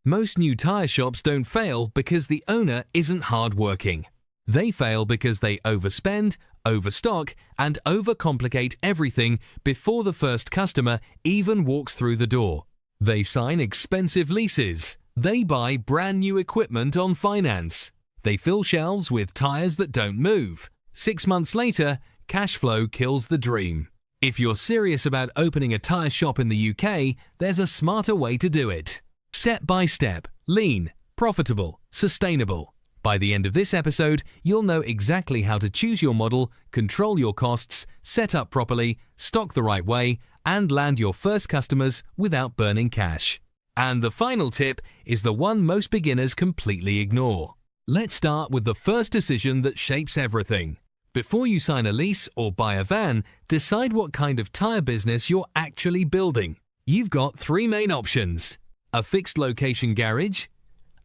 Most new tire shops don't fail because the owner isn't hard-working. They fail because they overspend, overstock, and overcomplicate everything before the first customer even walks through the door. They sign expensive leases. They buy brand new equipment on finance. They fill shelves with tires that don't move. 6 months later, cash flow kills the dream. If you're serious about opening a tire shop in the UK, there's a smarter way to do it. Step by step, lean, profitable, sustainable. By the end of this episode, you'll know exactly how to choose your model, control your costs, set up properly, stock the right way, and land your first customers without burning cash. And the final tip is the one most beginners completely ignore. Let's start with the first decision that shapes everything. Before you sign a lease or buy a van, decide what kind of tire business you're actually building. You've got 3 main options: a fixed location garage,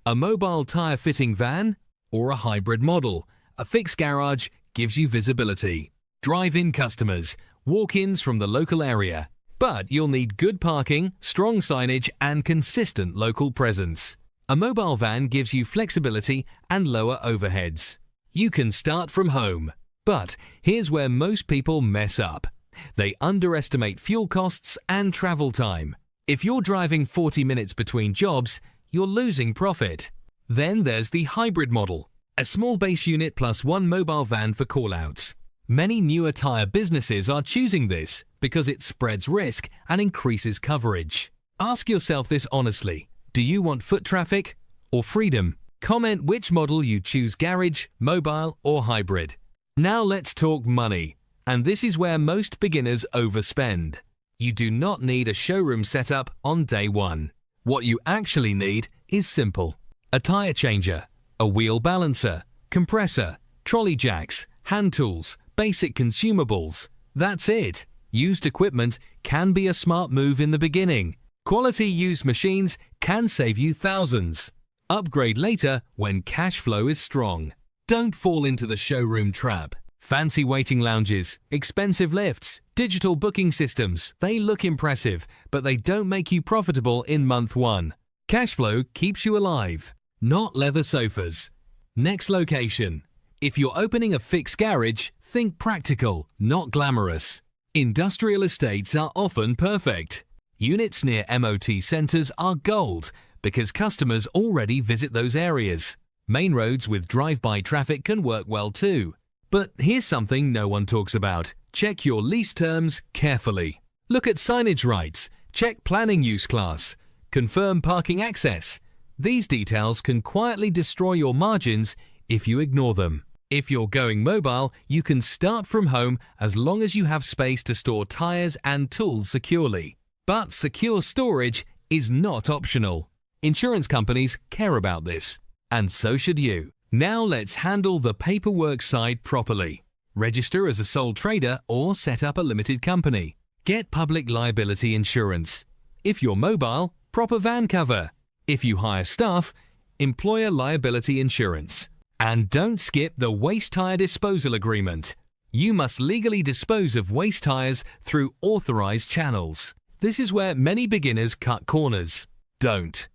a mobile tire fitting van, or a hybrid model. A fixed garage gives you visibility, drive-in customers, walk-ins from the local area. But you'll need good parking, strong signage, and consistent local presence. A mobile van gives you flexibility and lower overheads. You can start from home. But here's where most people mess up. They underestimate fuel costs and travel time. If you're driving 40 minutes between jobs, you're losing profit. Then there's the hybrid model, a small base unit plus 1 mobile van for callouts. Many newer tire businesses are choosing this because it spreads risk and increases coverage. Ask yourself this honestly: do you want foot traffic or freedom? Comment which model you choose: garage, mobile, or hybrid. Now let's talk money. And this is where most beginners overspend. You do not need a showroom setup on day one. What you actually need is simple: a tire changer, a wheel balancer, compressor, trolley jacks, hand tools, basic consumables. That's it. Used equipment can be a smart move in the beginning. Quality used machines can save you thousands. Upgrade later when cash flow is strong. Don't fall into the showroom trap. Fancy waiting lounges, expensive lifts, digital booking systems, they look impressive, but they don't make you profitable in month 1. Cash flow keeps you alive, not leather sofas. Next location. If you're opening a fixed garage, think practical, not glamorous. Industrial estates are often perfect. Units near MOT centres are gold because customers already visit those areas. Main roads with drive-by traffic can work well too. But here's something no one talks about. Check your lease terms carefully. Look at signage rights. Check planning use class. Confirm parking access. These details can quietly destroy your margins if you ignore them. If you're going mobile, you can start from home as long as you have space to store tires and tools securely. But secure storage is not optional. Insurance companies care about this, and so should you. Now let's handle the paperwork side properly. Register as a sole trader or set up a limited company. Get public liability insurance. If you're mobile, proper van cover. If you hire staff, employer liability insurance. And don't skip the waste tire disposal agreement. You must legally dispose of waste tires through authorized channels. This is where many beginners cut corners. Don't.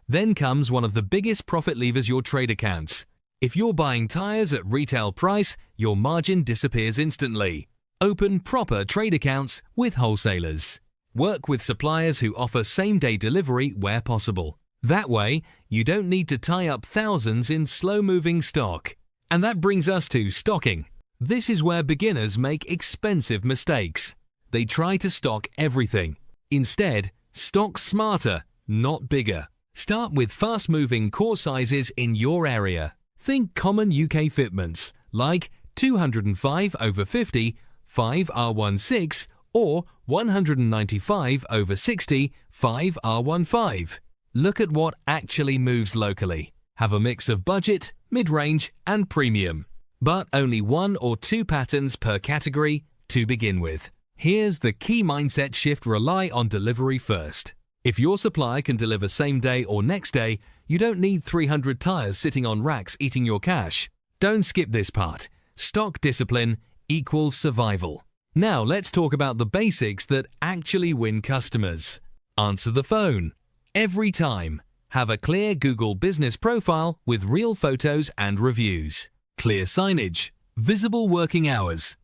Then comes one of the biggest profit levers: your trade accounts. If you're buying tires at retail price, your margin disappears instantly. Open proper trade accounts with wholesalers. Work with suppliers who offer same-day delivery where possible. That way, you don't need to tie up thousands in slow-moving stock. And that brings us to stocking. This is where beginners make expensive mistakes. They try to stock everything. Instead, stock smarter, not bigger. Start with fast-moving core sizes in your area. Think common UK fitments like 205/50, 5R16 or 195/60, 5R15. Look at what actually moves locally. Have a mix of budget, mid-range and premium. But only 1 or 2 patterns per category to begin with. Here's the key mindset shift: rely on delivery first. If your supplier can deliver same day or next day, you don't need 300 tires sitting on racks eating your cash. Don't skip this part. Stock discipline equals survival. Now let's talk about the basics that actually win customers. Answer the phone. Every time. Have a clear Google business profile with real photos and reviews. Clear signage. Visible working hours.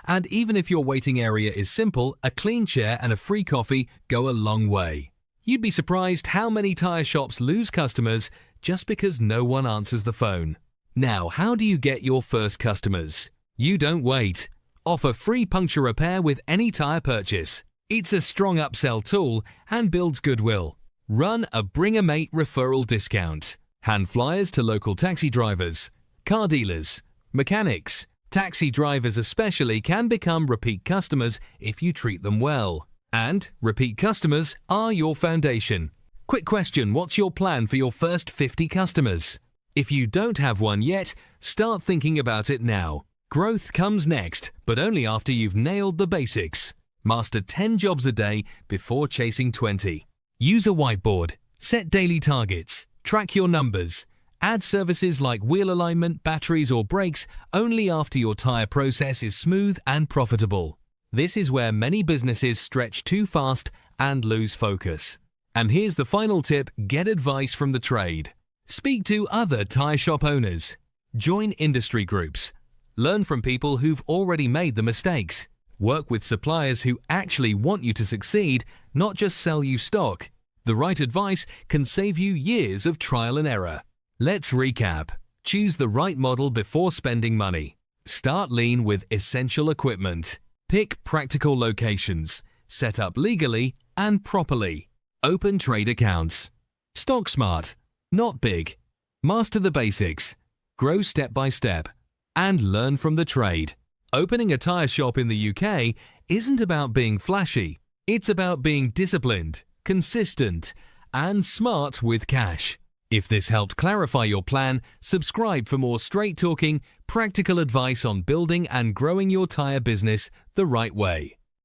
And even if your waiting area is simple, a clean chair and a free coffee go a long way. You'd be surprised how many tyre shops lose customers just because no one answers the phone. Now, how do you get your first customers? You don't wait. Offer free puncture repair with any tyre purchase. It's a strong upsell tool and builds goodwill. Run a Bring a Mate referral discount. Hand flyers to local taxi drivers, car dealers, mechanics. Taxi drivers especially can become repeat customers if you treat them well. And repeat customers are your foundation. Quick question, what's your plan for your first 50 customers? If you don't have one yet, start thinking about it now. Growth comes next, but only after you've nailed the basics. Master 10 jobs a day before chasing 20. Use a whiteboard. Set daily targets. Track your numbers. Add services like wheel alignment, batteries or brakes only after your tyre process is smooth and profitable. This is where many businesses stretch too fast and lose focus. And here's the final tip, get advice from the trade. Speak to other tyre shop owners. Join industry groups. Learn from people who've already made the mistakes. Work with suppliers who actually want you to succeed, not just sell you stock. The right advice can save you years of trial and error. Let's recap. Choose the right model before spending money. Start lean with essential equipment. Pick practical locations. Set up legally and properly. Open trade accounts. Stock smart, not big. Master the basics. Grow step by step. And learn from the trade. Opening a tyre shop in the UK isn't about being flashy. It's about being disciplined, consistent, and smart with cash. If this helped clarify your plan, subscribe for more straight-talking, practical advice on building and growing your tyre business the right way.